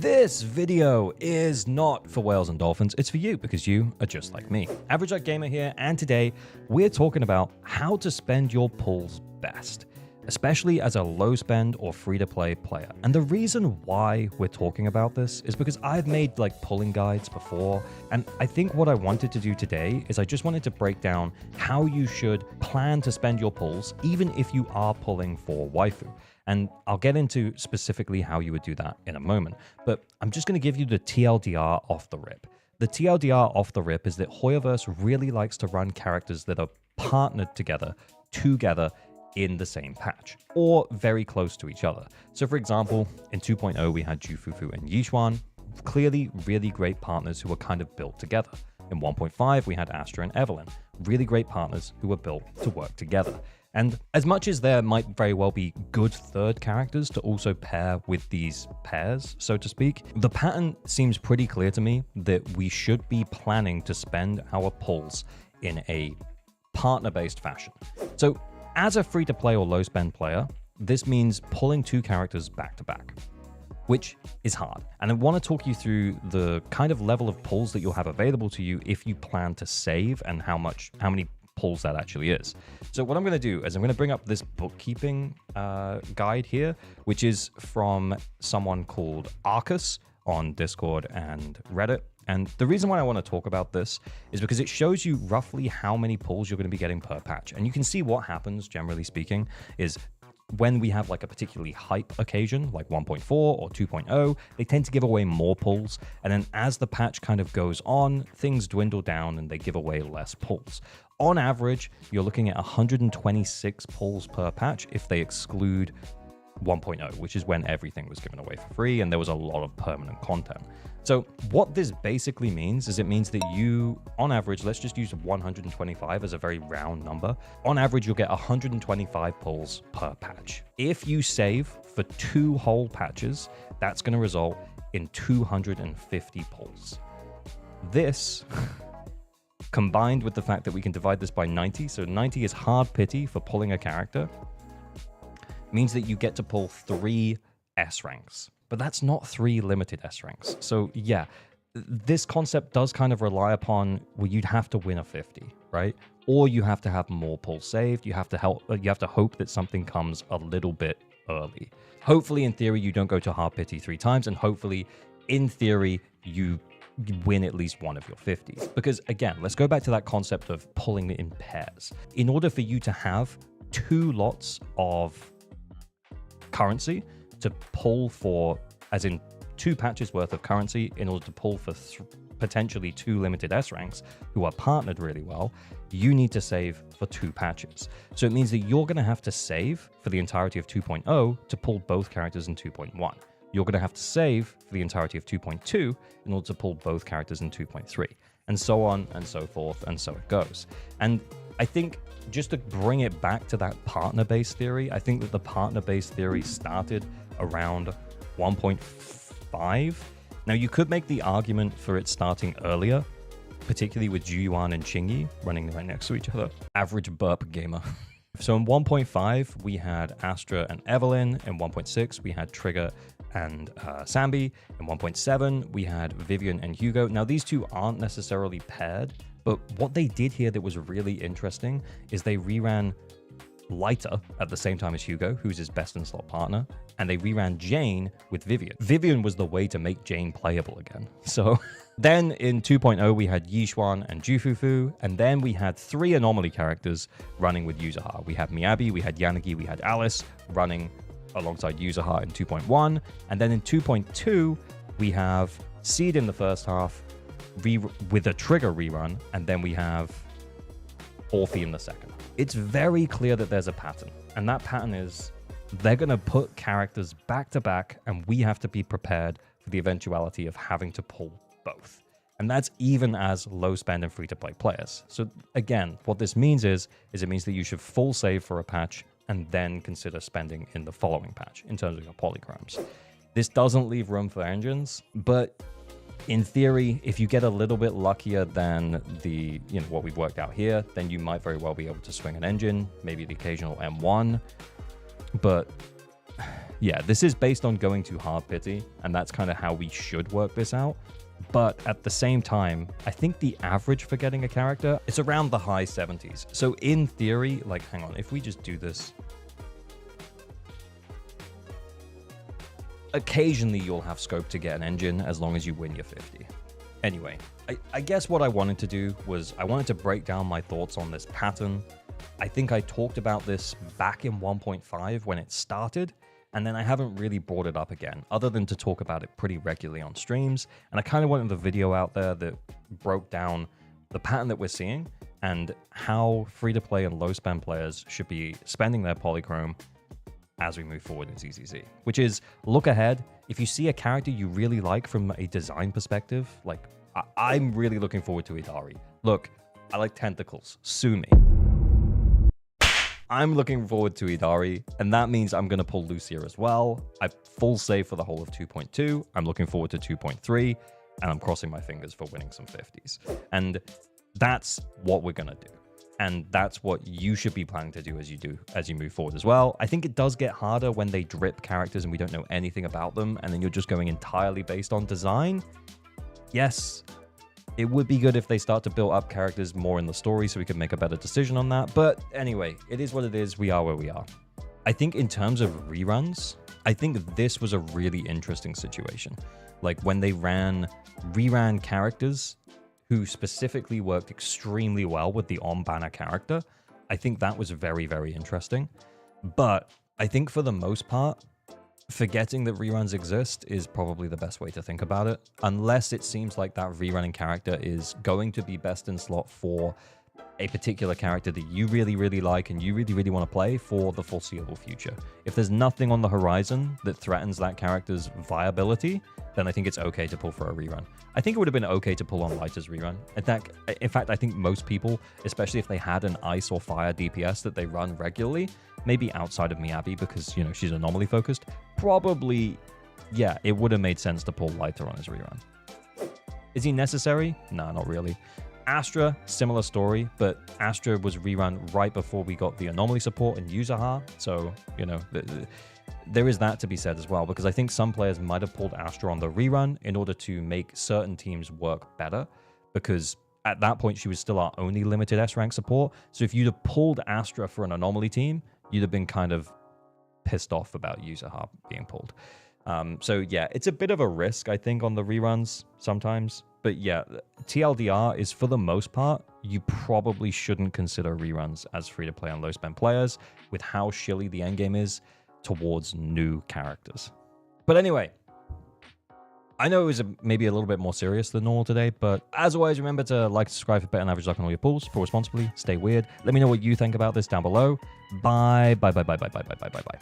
This video is not for whales and dolphins, it's for you because you are just like me. Average Jack Gamer here, and today we're talking about how to spend your pulls best, especially as a low spend or free-to-play player. And the reason why we're talking about this is because I've made like pulling guides before, and I think what I wanted to do today is I just wanted to break down how you should plan to spend your pulls even if you are pulling for waifu. And I'll get into specifically how you would do that in a moment. But I'm just going to give you the TLDR off the rip. The TLDR off the rip is that Hoyoverse really likes to run characters that are partnered together in the same patch, or very close to each other. So for example, in 2.0 we had Jufufu and Yixuan, clearly really great partners who were kind of built together. In 1.5 we had Astra and Evelyn, really great partners who were built to work together. And as much as there might very well be good third characters to also pair with these pairs, so to speak, the pattern seems pretty clear to me that we should be planning to spend our pulls in a partner-based fashion. So as a free-to-play or low-spend player, this means pulling two characters back-to-back, which is hard. And I want to talk you through the kind of level of pulls that you'll have available to you if you plan to save and how many pulls that actually is. So what I'm going to do is I'm going to bring up this bookkeeping guide here, which is from someone called Arcus on Discord and Reddit. And the reason why I want to talk about this is because it shows you roughly how many pulls you're going to be getting per patch. And you can see what happens, generally speaking, is when we have like a particularly hype occasion, like 1.4 or 2.0, they tend to give away more pulls. And then as the patch kind of goes on, things dwindle down and they give away less pulls. On average, you're looking at 126 pulls per patch if they exclude 1.0, which is when everything was given away for free and there was a lot of permanent content. So what this basically means is it means that you, on average, let's just use 125 as a very round number. On average, you'll get 125 pulls per patch. If you save for 2 whole patches, that's going to result in 250 pulls. This, combined with the fact that we can divide this by 90, so 90 is hard pity for pulling a character, means that you get to pull 3 S ranks. But that's not 3 limited S ranks. So yeah, this concept does kind of rely upon, well, you'd have to win a 50, right? Or you have to have more pulls saved. You have to hope that something comes a little bit early. Hopefully, in theory, you don't go to hard pity 3 times, and hopefully, in theory, you win at least one of your 50s. Because again, let's go back to that concept of pulling in pairs. In order for you to have 2 lots of currency to pull for, as in 2 patches worth of currency in order to pull for potentially 2 limited S ranks who are partnered really well, you need to save for 2 patches. So it means that you're going to have to save for the entirety of 2.0 to pull both characters in 2.1. You're going to have to save for the entirety of 2.2 in order to pull both characters in 2.3, and so on and so forth, and so it goes. And I think just to bring it back to that partner-based theory, I think that the partner-based theory started around 1.5. Now, you could make the argument for it starting earlier, particularly with Juyuan and Qingyi running right next to each other. Average burp gamer. So in 1.5, we had Astra and Evelyn. In 1.6, we had Trigger and Sambi. In 1.7, we had Vivian and Hugo. Now, these two aren't necessarily paired, but what they did here that was really interesting is they reran Lighter at the same time as Hugo, who's his best in slot partner, and they reran Jane with Vivian. Vivian was the way to make Jane playable again. So then in 2.0, we had Yixuan and Jufufu, and then we had 3 anomaly characters running with Yuzuha. We had Miyabi, we had Yanagi, we had Alice running alongside Yuzuha in 2.1, and then in 2.2, we have Seed in the first half with a Trigger rerun, and then we have Orphe in the second. It's very clear that there's a pattern, and that pattern is they're going to put characters back to back, and we have to be prepared for the eventuality of having to pull both. And that's even as low spend and free to play players. So again, what this means is it means that you should full save for a patch and then consider spending in the following patch in terms of your polychromes. This doesn't leave room for engines, but in theory, if you get a little bit luckier than the, what we've worked out here, then you might very well be able to swing an engine, maybe the occasional M1. But Yeah, this is based on going to hard pity, and that's kind of how we should work this out. But at the same time, I think the average for getting a character is around the high 70s. So in theory, like, hang on, if we just do this, occasionally you'll have scope to get an engine as long as you win your 50. Anyway, I guess what I wanted to do was I wanted to break down my thoughts on this pattern. I think I talked about this back in 1.5 when it started, and then I haven't really brought it up again, other than to talk about it pretty regularly on streams. And I kind of wanted the video out there that broke down the pattern that we're seeing and how free-to-play and low-spend players should be spending their polychrome as we move forward in ZZZ. Which is, look ahead. If you see a character you really like from a design perspective, like, I'm really looking forward to Idari. Look, I like tentacles. Sue me. I'm looking forward to Idari, and that means I'm going to pull Lucia as well. I've full save for the whole of 2.2. I'm looking forward to 2.3, and I'm crossing my fingers for winning some 50s. And that's what we're going to do. And that's what you should be planning to do as you move forward as well. I think it does get harder when they drip characters and we don't know anything about them, and then you're just going entirely based on design. Yes, it would be good if they start to build up characters more in the story so we can make a better decision on that. But anyway, it is what it is. We are where we are. I think in terms of reruns, I think this was a really interesting situation. Like when they reran characters who specifically worked extremely well with the on-banner character, I think that was very, very interesting. But I think for the most part, forgetting that reruns exist is probably the best way to think about it, unless it seems like that rerunning character is going to be best in slot for a particular character that you really, really like and you really, really want to play for the foreseeable future. If there's nothing on the horizon that threatens that character's viability, then I think it's okay to pull for a rerun. I think it would have been okay to pull on Lighter's rerun. In fact, I think most people, especially if they had an ice or fire DPS that they run regularly, maybe outside of Miyabi because, you know, she's anomaly focused, probably, yeah, it would have made sense to pull Lighter on his rerun. Is he necessary? Nah, not really. Astra, similar story, but Astra was rerun right before we got the anomaly support and Yuzaha, so, you know, there is that to be said as well, because I think some players might have pulled Astra on the rerun in order to make certain teams work better, because at that point she was still our only limited S-rank support, so if you'd have pulled Astra for an anomaly team, you'd have been kind of pissed off about Yuzaha being pulled. So yeah, it's a bit of a risk, I think, on the reruns sometimes. But yeah, TLDR is, for the most part, you probably shouldn't consider reruns as free-to-play on low-spend players with how shilly the endgame is towards new characters. But anyway, I know it was maybe a little bit more serious than normal today, but as always, remember to like, subscribe for better and average luck on all your pulls. Pull responsibly, stay weird. Let me know what you think about this down below. Bye, bye, bye, bye, bye, bye, bye, bye, bye, bye.